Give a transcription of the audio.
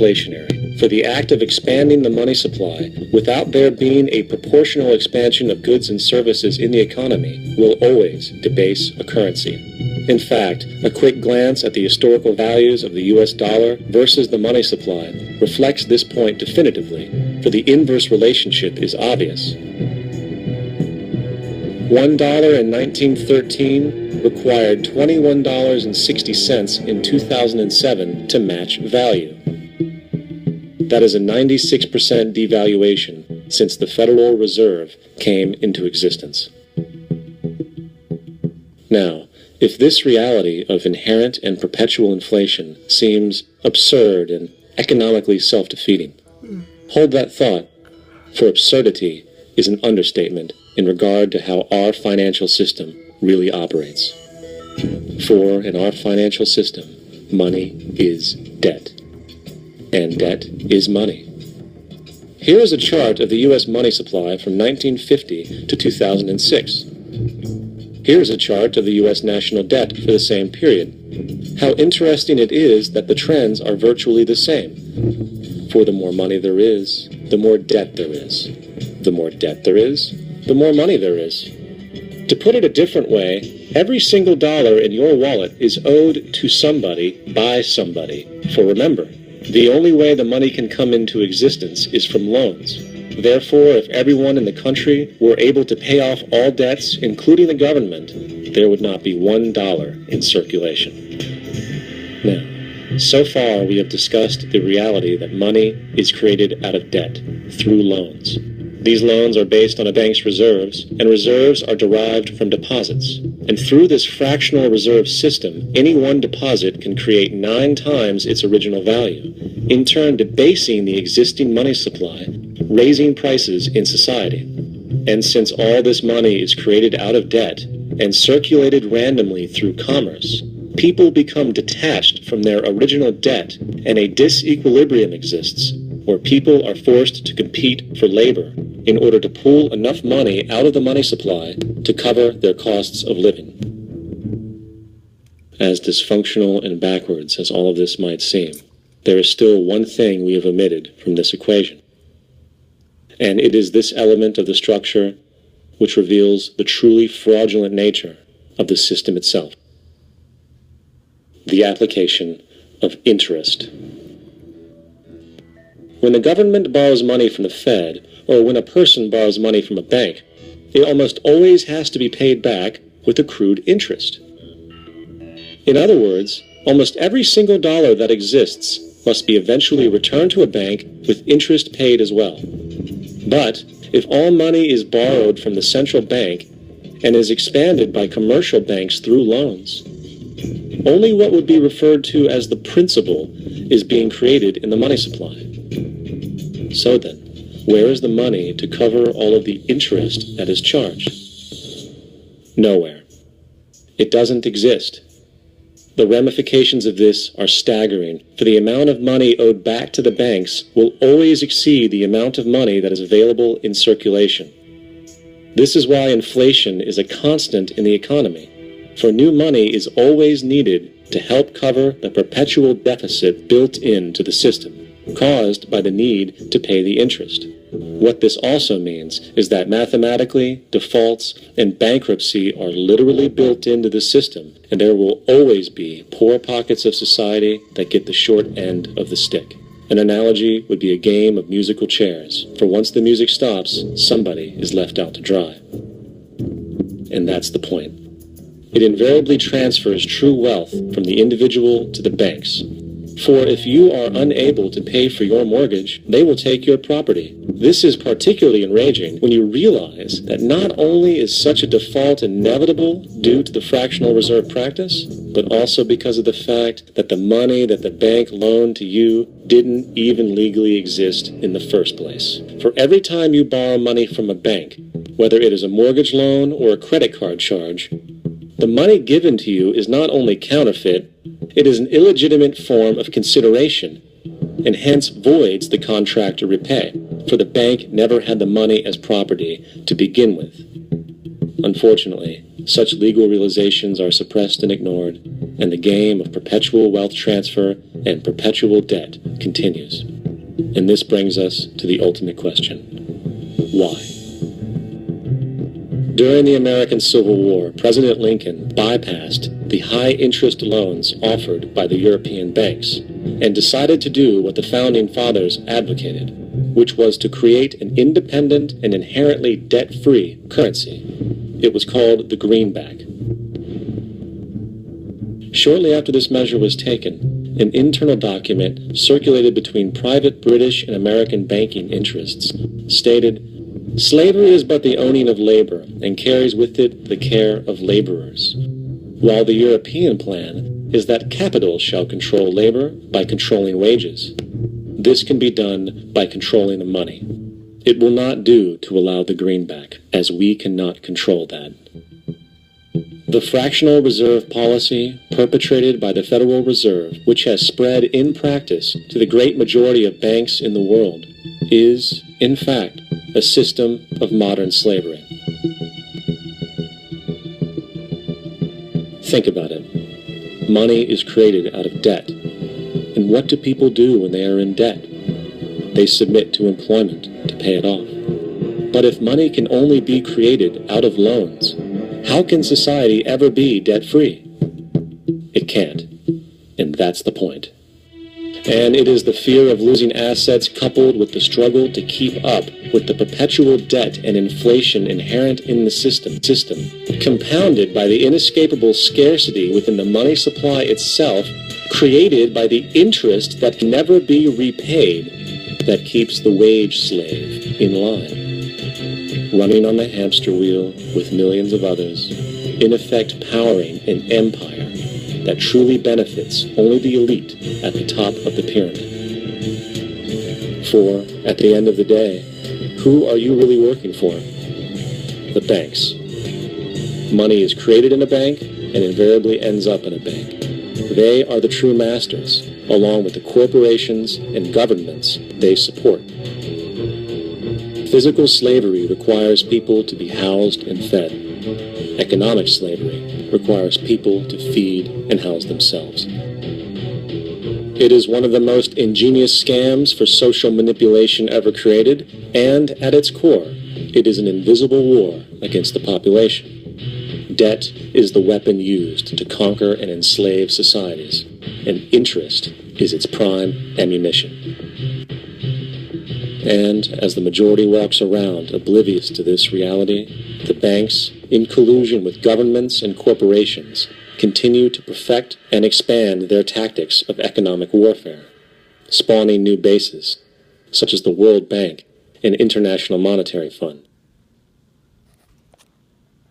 inflationary, for the act of expanding the money supply without there being a proportional expansion of goods and services in the economy will always debase a currency. In fact, a quick glance at the historical values of the US dollar versus the money supply reflects this point definitively, for the inverse relationship is obvious. $1 in 1913 required $21.60 in 2007 to match value. That is a 96% devaluation since the Federal Reserve came into existence. Now, if this reality of inherent and perpetual inflation seems absurd and economically self-defeating, hold that thought, for absurdity is an understatement in regard to how our financial system really operates. For in our financial system, money is debt, and debt is money. Here is a chart of the U.S. money supply from 1950 to 2006. Here is a chart of the U.S. national debt for the same period. How interesting it is that the trends are virtually the same. For the more money there is, the more debt there is. The more debt there is, the more money there is. To put it a different way, every single dollar in your wallet is owed to somebody by somebody. For remember, the only way the money can come into existence is from loans. Therefore, if everyone in the country were able to pay off all debts, including the government, there would not be $1 in circulation. Now, so far we have discussed the reality that money is created out of debt through loans. These loans are based on a bank's reserves, and reserves are derived from deposits. And through this fractional reserve system, any one deposit can create 9 times its original value, in turn debasing the existing money supply, raising prices in society. And since all this money is created out of debt and circulated randomly through commerce, people become detached from their original debt, and a disequilibrium exists, where people are forced to compete for labor in order to pull enough money out of the money supply to cover their costs of living. As dysfunctional and backwards as all of this might seem, there is still one thing we have omitted from this equation. And it is this element of the structure which reveals the truly fraudulent nature of the system itself: the application of interest. When the government borrows money from the Fed, or when a person borrows money from a bank, it almost always has to be paid back with accrued interest. In other words, almost every single dollar that exists must be eventually returned to a bank with interest paid as well. But if all money is borrowed from the central bank and is expanded by commercial banks through loans, only what would be referred to as the principal is being created in the money supply. So then, where is the money to cover all of the interest that is charged? Nowhere. It doesn't exist. The ramifications of this are staggering, for the amount of money owed back to the banks will always exceed the amount of money that is available in circulation. This is why inflation is a constant in the economy, for new money is always needed to help cover the perpetual deficit built into the system, caused by the need to pay the interest. What this also means is that mathematically, defaults and bankruptcy are literally built into the system, and there will always be poor pockets of society that get the short end of the stick. An analogy would be a game of musical chairs, for once the music stops, somebody is left out to dry. And that's the point. It invariably transfers true wealth from the individual to the banks. For if you are unable to pay for your mortgage, they will take your property. This is particularly enraging when you realize that not only is such a default inevitable due to the fractional reserve practice, but also because of the fact that the money that the bank loaned to you didn't even legally exist in the first place. For every time you borrow money from a bank, whether it is a mortgage loan or a credit card charge, the money given to you is not only counterfeit, it is an illegitimate form of consideration, and hence voids the contract to repay, for the bank never had the money as property to begin with. Unfortunately, such legal realizations are suppressed and ignored, and the game of perpetual wealth transfer and perpetual debt continues. And this brings us to the ultimate question: why? During the American Civil War, President Lincoln bypassed the high-interest loans offered by the European banks and decided to do what the Founding Fathers advocated, which was to create an independent and inherently debt-free currency. It was called the greenback. Shortly after this measure was taken, an internal document circulated between private British and American banking interests stated, "Slavery is but the owning of labor, and carries with it the care of laborers, while the European plan is that capital shall control labor by controlling wages. This can be done by controlling the money. It will not do to allow the greenback, as we cannot control that." The fractional reserve policy perpetrated by the Federal Reserve, which has spread in practice to the great majority of banks in the world, is, in fact, a system of modern slavery. Think about it. Money is created out of debt. And what do people do when they are in debt? They submit to employment to pay it off. But if money can only be created out of loans, how can society ever be debt-free? It can't. And that's the point. And it is the fear of losing assets coupled with the struggle to keep up with the perpetual debt and inflation inherent in the system, compounded by the inescapable scarcity within the money supply itself, created by the interest that can never be repaid, that keeps the wage slave in line, running on the hamster wheel with millions of others, in effect powering an empire that truly benefits only the elite at the top of the pyramid. For, at the end of the day, who are you really working for? The banks. Money is created in a bank and invariably ends up in a bank. They are the true masters, along with the corporations and governments they support. Physical slavery requires people to be housed and fed. Economic slavery requires people to feed and house themselves. It is one of the most ingenious scams for social manipulation ever created, and at its core, it is an invisible war against the population. Debt is the weapon used to conquer and enslave societies, and interest is its prime ammunition. And as the majority walks around oblivious to this reality, the banks, in collusion with governments and corporations, continue to perfect and expand their tactics of economic warfare, spawning new bases, such as the World Bank and International Monetary Fund,